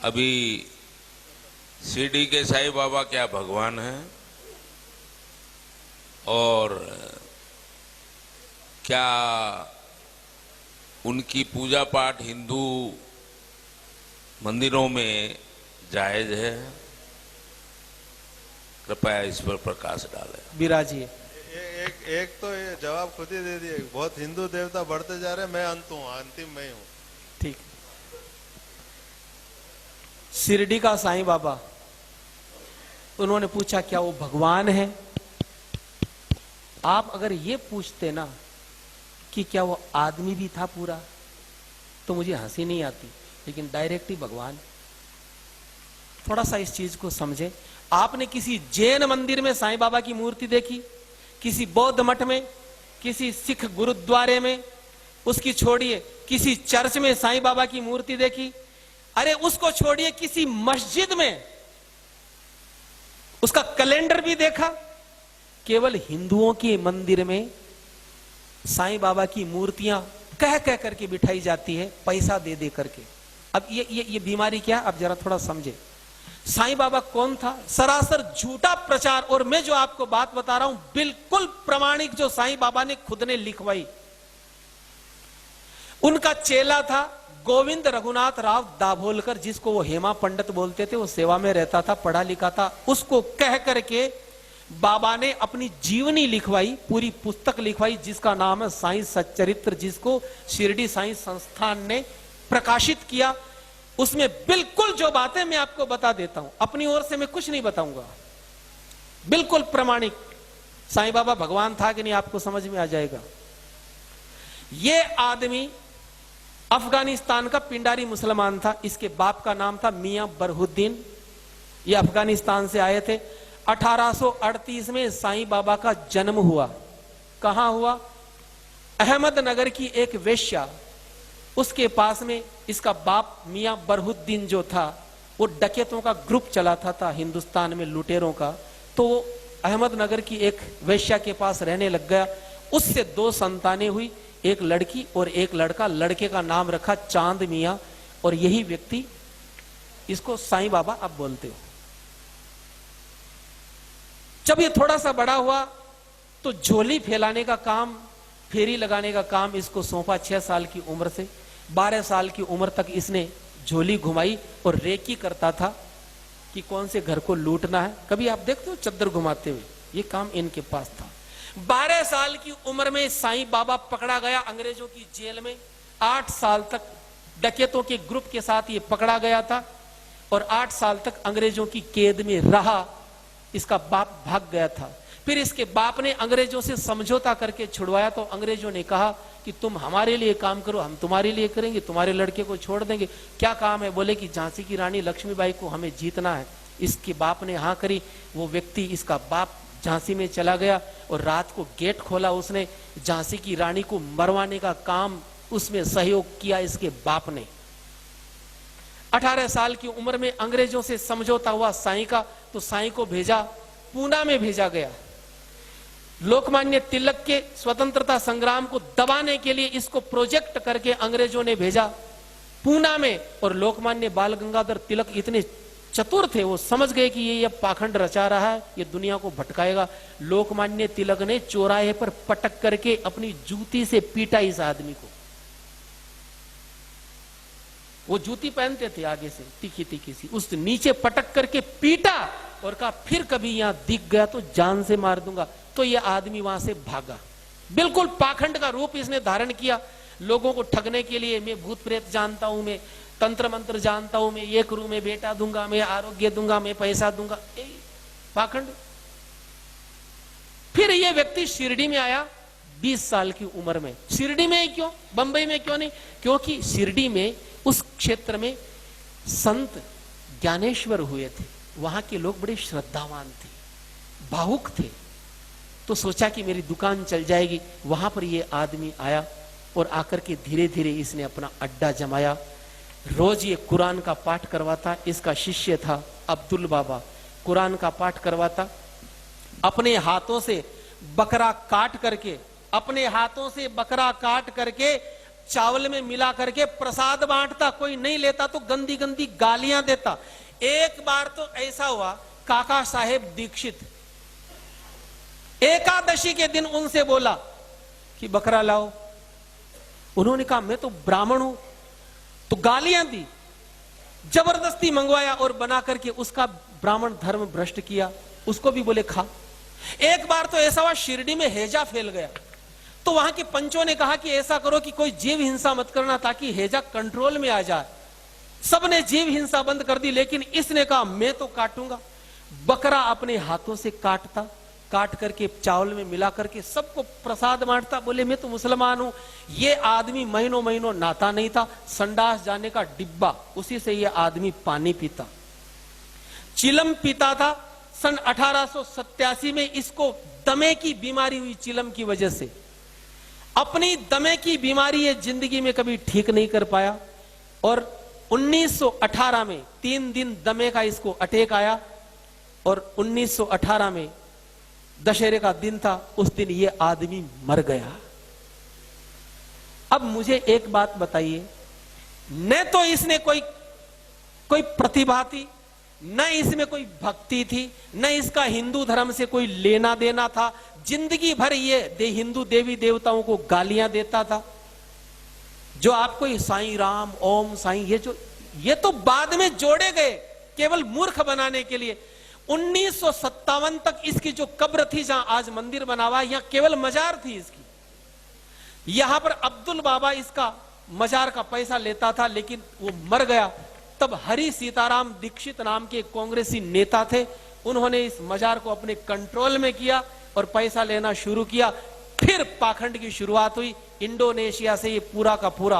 अभी शिरडी के साईं बाबा क्या भगवान हैं और क्या उनकी पूजा पाठ हिंदू मंदिरों में जायज है? कृपया इस पर प्रकाश डालें। विराजिए। एक तो ये जवाब खुद ही दे दिए। बहुत हिंदू देवता बढ़ते जा रहे हैं, मैं अंत हूँ, अंतिम मैं हूँ। ठीक। शिरडी का साईं बाबा, उन्होंने पूछा क्या वो भगवान है? आप अगर ये पूछते ना कि क्या वो आदमी भी था पूरा, तो मुझे हंसी नहीं आती, लेकिन डायरेक्ट ही भगवान। थोड़ा सा इस चीज को समझे। आपने किसी जैन मंदिर में साईं बाबा की मूर्ति देखी? किसी बौद्ध मठ में, किसी सिख गुरुद्वारे में, उसकी छोड़िए किसी चर्च में साईं बाबा की मूर्ति देखी? अरे उसको छोड़िए किसी मस्जिद में उसका कैलेंडर भी देखा? केवल हिंदुओं के मंदिर में साईं बाबा की मूर्तियां कह कह करके बिठाई जाती है, पैसा दे दे करके। अब ये बीमारी क्या? अब जरा थोड़ा समझे। साईं बाबा कौन था? सरासर झूठा प्रचार। और मैं जो आपको बात बता रहा हूं बिल्कुल प्रमाणिक, जो साईं बाबा ने खुद ने लिखवाई। उनका चेला था गोविंद रघुनाथ राव दाभोलकर, जिसको वो हेमा पंडित बोलते थे। वो सेवा में रहता था, पढ़ा लिखा था। उसको कह करके बाबा ने अपनी जीवनी लिखवाई, पूरी पुस्तक लिखवाई, जिसका नाम है साईं सच्चरित्र, जिसको शिरडी साईं संस्थान ने प्रकाशित किया। उसमें बिल्कुल जो बातें मैं आपको बता देता हूं, अपनी ओर से मैं कुछ नहीं बताऊंगा, बिल्कुल प्रमाणिक। साईं बाबा भगवान था कि नहीं आपको समझ में आ जाएगा। ये आदमी अफगानिस्तान का पिंडारी मुसलमान था। इसके बाप का नाम था मियां बरहुद्दीन। ये अफगानिस्तान से आए थे। 1838 में साईं बाबा का जन्म हुआ। कहां हुआ? अहमदनगर की एक वेश्या, उसके पास में इसका बाप मियां बरहुद्दीन जो था, वो डकैतों का ग्रुप चलाता था हिंदुस्तान में, लुटेरों का। तो वो अहमदनगर की एक वेश्या के पास रहने लग गया। उससे 2 संतानें हुई, एक लड़की और एक लड़का। लड़के का नाम रखा चांद मियां, और यही व्यक्ति, इसको साईं बाबा अब बोलते हो। जब ये थोड़ा सा बड़ा हुआ तो झोली फैलाने का काम, फेरी लगाने का काम इसको सौंपा। 6 साल की उम्र से 12 साल की उम्र तक इसने झोली घुमाई और रेकी करता था कि कौन से घर को लूटना है। कभी आप देखते हो चद्दर घुमाते हुए? ये काम इनके पास था। 12 साल की उम्र में साईं बाबा पकड़ा गया अंग्रेजों की जेल में। 8 साल तक डकैतों के ग्रुप के साथ ये पकड़ा गया था और 8 साल तक अंग्रेजों की कैद में रहा। इसका बाप भाग गया था। फिर इसके बाप ने अंग्रेजों से समझौता करके छुड़वाया। तो अंग्रेजों ने कहा कि तुम हमारे लिए काम करो, हम तुम्हारे लिए करेंगे, तुम्हारे लड़के को छोड़ देंगे। क्या काम है? बोले कि झांसी की रानी लक्ष्मीबाई को हमें जीतना है। इसके बाप ने हाँ करी। वो व्यक्ति, इसका बाप, झांसी में चला गया और रात को गेट खोला उसने। झांसी की रानी को मरवाने का काम उसमें सहयोग किया इसके बाप ने। 18 साल की उम्र में अंग्रेजों से समझौता हुआ साईं का, तो साईं को भेजा, पूना में भेजा गया। लोकमान्य तिलक के स्वतंत्रता संग्राम को दबाने के लिए इसको प्रोजेक्ट करके अंग्रेजों ने भेजा पूना में। और लोकमान्य बाल गंगाधर तिलक इतने चतुर थे, वो समझ गए कि ये पाखंड रचा रहा है, ये दुनिया को भटकाएगा। लोकमान्य तिलक ने चौराहे पर पटक करके अपनी जूती से पीटा इस आदमी को। वो जूती पहनते थे आगे से, तीखी तीखी सी, उस नीचे पटक करके पीटा और कहा फिर कभी यहां दिख गया तो जान से मार दूंगा। तो ये आदमी वहां से भागा। बिल्कुल पाखंड का रूप इसने धारण किया लोगों को ठगने के लिए। मैं भूत प्रेत जानता हूं, मैं तंत्र मंत्र जानता हूं, मैं ये करूं, मैं बेटा दूंगा, मैं आरोग्य दूंगा, मैं पैसा दूंगा, पाखंड। फिर ये व्यक्ति शिरडी में आया 20 साल की उम्र में। शिरडी में ही क्यों, बंबई में क्यों नहीं? क्योंकि शिरडी में, उस क्षेत्र में संत ज्ञानेश्वर हुए थे। वहां के लोग बड़े श्रद्धावान थे, भावुक थे। तो सोचा कि मेरी दुकान चल जाएगी। वहां पर ये आदमी आया और आकर के धीरे धीरे इसने अपना अड्डा जमाया। रोज ये कुरान का पाठ करवाता। इसका शिष्य था अब्दुल बाबा, कुरान का पाठ करवाता। अपने हाथों से बकरा काट करके, अपने हाथों से बकरा काट करके चावल में मिला करके प्रसाद बांटता, कोई नहीं लेता तो गंदी गंदी गालियां देता। एक बार तो ऐसा हुआ, काका साहेब दीक्षित एकादशी के दिन उनसे बोला कि बकरा लाओ। उन्होंने कहा मैं तो ब्राह्मण हूं, तो गालियां दी, जबरदस्ती मंगवाया और बना करके उसका ब्राह्मण धर्म भ्रष्ट किया। उसको भी बोले खा। एक बार तो ऐसा हुआ, शिरडी में हैजा फैल गया, तो वहां के पंचों ने कहा कि ऐसा करो कि कोई जीव हिंसा मत करना ताकि हैजा कंट्रोल में आ जाए। सबने जीव हिंसा बंद कर दी, लेकिन इसने कहा मैं तो काटूंगा। बकरा अपने हाथों से काटता, काट करके चावल में मिला करके सबको प्रसाद बांटता। बोले मैं तो मुसलमान हूं। ये आदमी महीनों महीनों नहाता नहीं था, संडास जाने का डिब्बा, उसी से ये आदमी पानी पीता, चिलम पीता था। सन 1887 में इसको दमे की बीमारी हुई। चिलम की वजह से अपनी दमे की बीमारी ये जिंदगी में कभी ठीक नहीं कर पाया, और 1918 में 3 दिन दमे का इसको अटैक आया, और 1918 में दशहरे का दिन था, उस दिन ये आदमी मर गया। अब मुझे एक बात बताइए, न तो इसने कोई प्रतिभा थी, न इसमें कोई भक्ति थी, न इसका हिंदू धर्म से कोई लेना देना था। जिंदगी भर ये हिंदू देवी देवताओं को गालियां देता था। जो आपको ये साईं राम, ओम साईं, ये तो बाद में जोड़े गए केवल मूर्ख बनाने के लिए। 1957 तक इसकी जो कब्र थी, जहां आज मंदिर बना हुआ, यहां केवल मजार थी इसकी। यहां पर अब्दुल बाबा इसका मजार का पैसा लेता था, लेकिन वो मर गया। तब हरि सीताराम दीक्षित नाम के कांग्रेसी नेता थे, उन्होंने इस मजार को अपने कंट्रोल में किया और पैसा लेना शुरू किया। फिर पाखंड की शुरुआत हुई। इंडोनेशिया से ये पूरा का पूरा